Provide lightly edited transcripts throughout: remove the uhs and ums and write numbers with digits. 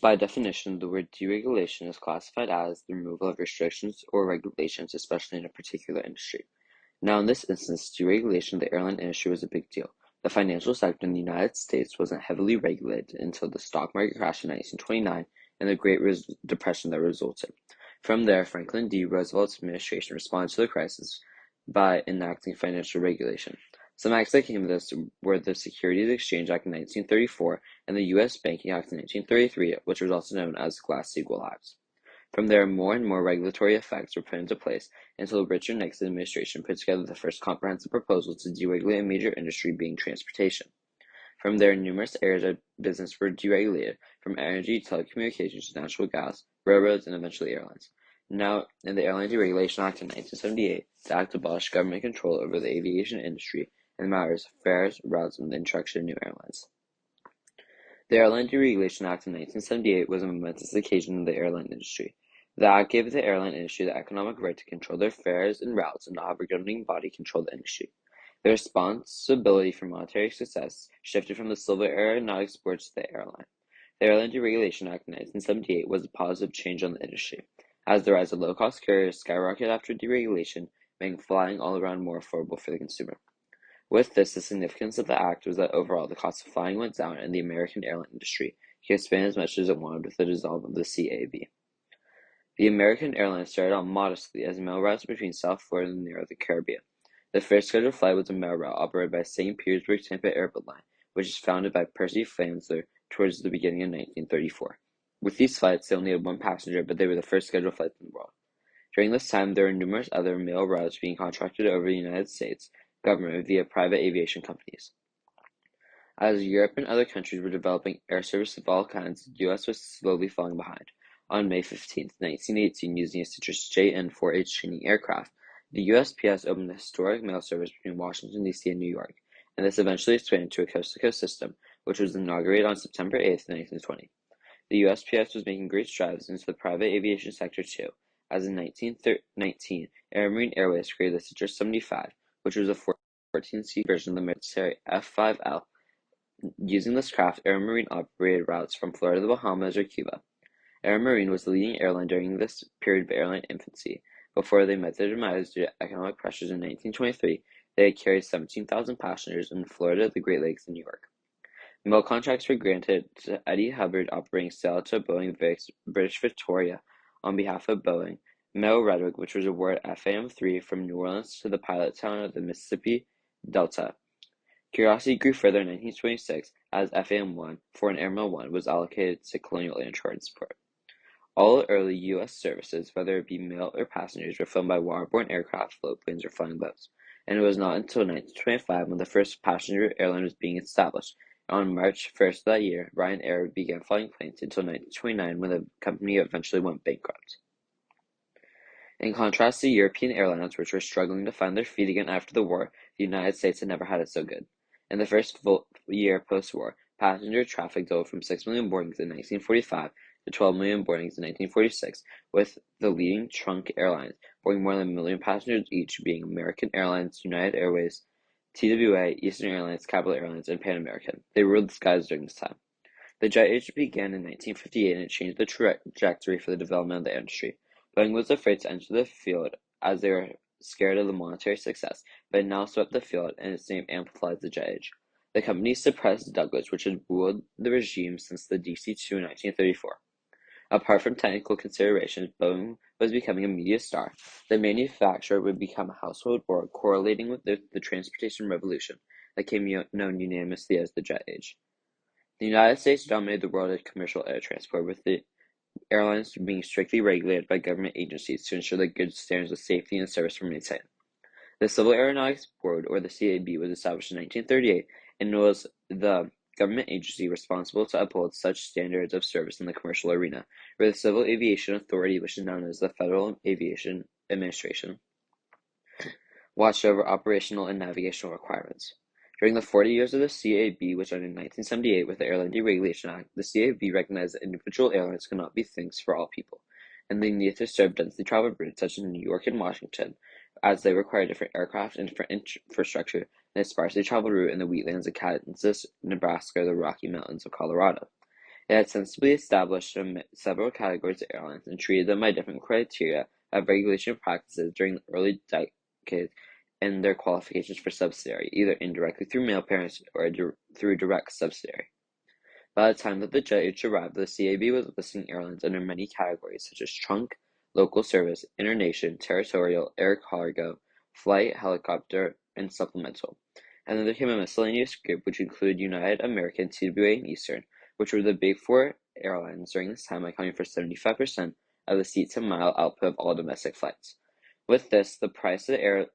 By definition, the word deregulation is classified as the removal of restrictions or regulations, especially in a particular industry. Now, in this instance, deregulation of the airline industry was a big deal. The financial sector in the United States wasn't heavily regulated until the stock market crash in 1929 and the Great Depression that resulted. From there, Franklin D. Roosevelt's administration responded to the crisis by enacting financial regulation. Some acts that came of this were the Securities Exchange Act in 1934 and the U.S. Banking Act in 1933, which was also known as the Glass-Steagall Acts. From there, more and more regulatory effects were put into place until Richard Nixon's administration put together the first comprehensive proposal to deregulate a major industry being transportation. From there, numerous areas of business were deregulated, from energy, telecommunications to natural gas, railroads, and eventually airlines. Now, in the Airline Deregulation Act in 1978, the act abolished government control over the aviation industry in matters of fares, routes, and the introduction of new airlines. The Airline Deregulation Act in 1978 was a momentous occasion in the airline industry. The act gave the airline industry the economic right to control their fares and routes and not have a governing body control the industry. The responsibility for monetary success shifted from the civil aeronautics board to the airline. The Airline Deregulation Act in 1978 was a positive change on the industry, as the rise of low-cost carriers skyrocketed after deregulation, making flying all around more affordable for the consumer. With this, the significance of the act was that overall the cost of flying went down and the American airline industry could expand as much as it wanted with the dissolve of the CAB. The American airlines started out modestly as mail routes between South Florida and near the Caribbean. The first scheduled flight was a mail route operated by St. Petersburg Tampa Airboat Line, which was founded by Percy Flanzler towards the beginning of 1934. With these flights, they only had one passenger, but they were the first scheduled flights in the world. During this time, there were numerous other mail routes being contracted over the United States government via private aviation companies. As Europe and other countries were developing air service of all kinds, the U.S. was slowly falling behind. On May 15, 1918, using a Citrus JN-4H Cheney aircraft, the USPS opened the historic mail service between Washington, D.C. and New York, and this eventually expanded to a coast-to-coast system, which was inaugurated on September 8, 1920. The USPS was making great strides into the private aviation sector too, as in 1919, Air Marine Airways created the Citrus 75, which was a 14-seat version of the military F-5L. Using this craft, Air Marine operated routes from Florida to the Bahamas or Cuba. Air Marine was the leading airline during this period of airline infancy. Before they met their demise due to economic pressures in 1923, they had carried 17,000 passengers in Florida, the Great Lakes, and New York. Mail contracts were granted to Eddie Hubbard operating sail to Boeing British Victoria on behalf of Boeing, Mail Redwick, which was awarded FAM-3 from New Orleans to the pilot town of the Mississippi Delta. Curiosity grew further in 1926 as FAM-1, Foreign Airmail 1, was allocated to Colonial Air Transport. All early U.S. services, whether it be mail or passengers, were flown by waterborne aircraft, floatplanes, or flying boats, and it was not until 1925 when the first passenger airline was being established. On March 1st of that year, Ryanair began flying planes until 1929 when the company eventually went bankrupt. In contrast to European airlines, which were struggling to find their feet again after the war, the United States had never had it so good. In the first year post-war, passenger traffic doubled from 6 million boardings in 1945 to 12 million boardings in 1946, with the leading trunk airlines boarding more than 1 million passengers each, being American Airlines, United Airways, TWA, Eastern Airlines, Capital Airlines, and Pan American. They ruled the skies during this time. The jet age began in 1958 and it changed the trajectory for the development of the industry. Boeing was afraid to enter the field as they were scared of the monetary success, but it now swept the field and its name amplified the jet age. The company suppressed Douglas, which had ruled the regime since the DC-2 in 1934. Apart from technical considerations, Boeing was becoming a media star. The manufacturer would become a household word correlating with the transportation revolution that came known unanimously as the jet age. The United States dominated the world of commercial air transport, with the airlines being strictly regulated by government agencies to ensure that good standards of safety and service were maintained. The Civil Aeronautics Board, or the CAB, was established in 1938 and was the government agency responsible to uphold such standards of service in the commercial arena, where the Civil Aviation Authority, which is known as the Federal Aviation Administration, watched over operational and navigational requirements. During the 40 years of the CAB, which ended in 1978 with the Airline Deregulation Act, the CAB recognized that individual airlines could not be things for all people, and they needed to serve densely traveled routes such as New York and Washington, as they require different aircraft and different infrastructure than a sparsely traveled route in the wheatlands of Kansas, Nebraska, or the Rocky Mountains of Colorado. It had sensibly established several categories of airlines and treated them by different criteria of regulation practices during the early decades and their qualifications for subsidiary, either indirectly through male parents or through direct subsidiary. By the time that the judge arrived, the CAB was listing airlines under many categories such as trunk, local service, internation, territorial, air cargo, flight, helicopter, and supplemental. And then there came a miscellaneous group which included United, American, TWA, and Eastern, which were the big four airlines during this time, accounting for 75% of the seats and mile output of all domestic flights. With this, the price of the air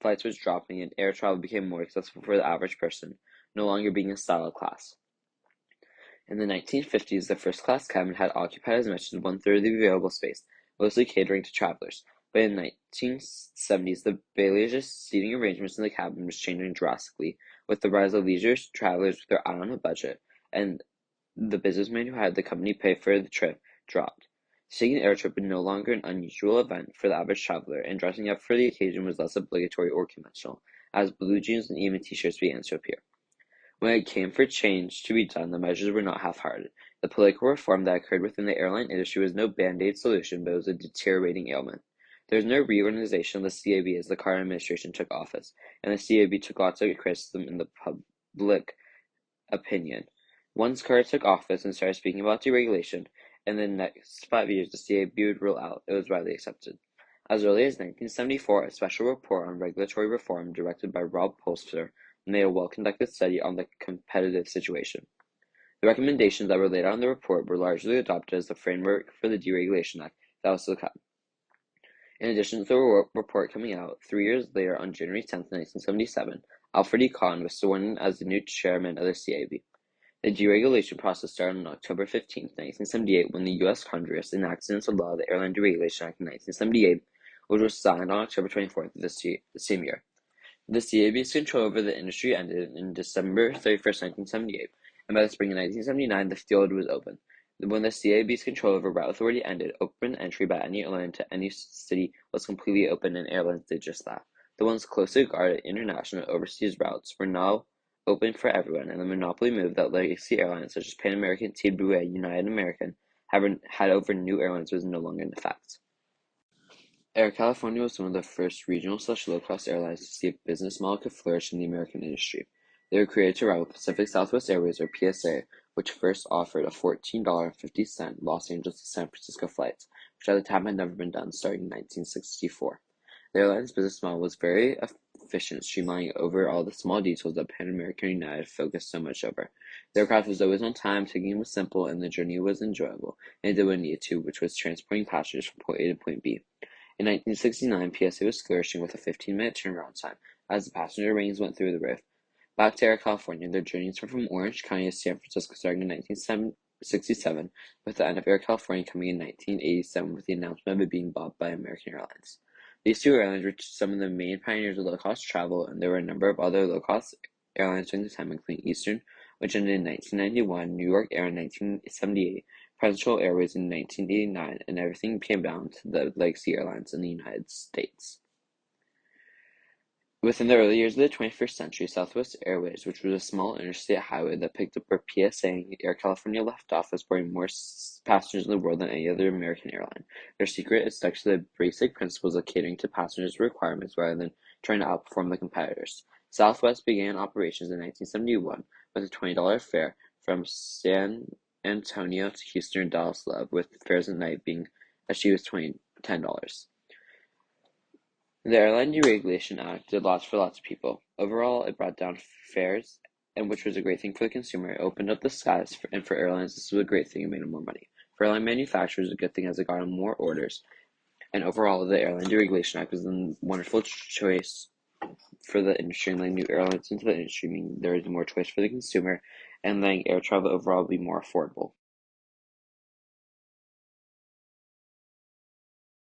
flights was dropping and air travel became more accessible for the average person, no longer being a style class. In the 1950s, the first-class cabin had occupied as much as one-third of the available space, mostly catering to travelers. But in the 1970s, the Bailey's seating arrangements in the cabin was changing drastically, with the rise of leisure travelers with their eye on a budget, and the businessman who had the company pay for the trip dropped. Taking an air trip was no longer an unusual event for the average traveler, and dressing up for the occasion was less obligatory or conventional, as blue jeans and even t-shirts began to appear. When it came for change to be done, the measures were not half-hearted. The political reform that occurred within the airline industry was no band-aid solution, but it was a deteriorating ailment. There was no reorganization of the CAB as the Carter administration took office, and the CAB took lots of criticism in the public opinion. Once Carter took office and started speaking about deregulation, in the next 5 years the CAB would rule out, it was widely accepted. As early as 1974, a special report on regulatory reform directed by Rob Polster made a well-conducted study on the competitive situation. The recommendations that were laid out in the report were largely adopted as the framework for the Deregulation Act that was to come. In addition to the report coming out, 3 years later, on January 10, 1977, Alfred E. Kahn was sworn in as the new chairman of the CAB. The deregulation process started on October 15, 1978, when the U.S. Congress enacted into law the Airline Deregulation Act in 1978, which was signed on October 24th of the same year. The CAB's control over the industry ended in December 31st, 1978, and by the spring of 1979, the field was open. When the CAB's control over route authority ended, open entry by any airline to any city was completely open, and airlines did just that. The once closely guarded international overseas routes were now open for everyone, and the monopoly move that legacy airlines such as Pan American, TWA, United American had over new airlines was no longer in effect. Air California was one of the first regional/low-cost airlines to see a business model could flourish in the American industry. They were created to rival Pacific Southwest Airways, or PSA, which first offered a $14.50 Los Angeles to San Francisco flight, which at the time had never been done, starting in 1964. The airline's business model was very efficient, streamlining over all the small details that Pan American and United focused so much over. The aircraft was always on time, ticketing was simple, and the journey was enjoyable, and it did what it needed to, which was transporting passengers from point A to point B. In 1969, PSA was flourishing with a 15-minute turnaround time as the passenger ratings went through the roof. Back to Air California, their journeys were from Orange County to San Francisco starting in 1967, with the end of Air California coming in 1987 with the announcement of it being bought by American Airlines. These two airlines were some of the main pioneers of low-cost travel, and there were a number of other low-cost airlines during the time, including Eastern, which ended in 1991, New York Air in 1978, Presidential Airways in 1989, and everything came down to the legacy airlines in the United States. Within the early years of the 21st century, Southwest Airways, which was a small interstate highway that picked up where PSA and Air California left off, was bringing more passengers in the world than any other American airline. Their secret is stuck to the basic principles of catering to passengers' requirements rather than trying to outperform the competitors. Southwest began operations in 1971 with a $20 fare from San Antonio to Houston and Dallas Love, with fares at night being as cheap as $10. The Airline Deregulation Act did lots for lots of people. Overall, it brought down fares, and which was a great thing for the consumer. It opened up the skies, and for airlines, this was a great thing. It made them more money. For airline manufacturers, a good thing as it got them more orders. And overall, the Airline Deregulation Act was a wonderful choice for the industry and letting new airlines into the industry, meaning there is more choice for the consumer and letting air travel overall be more affordable.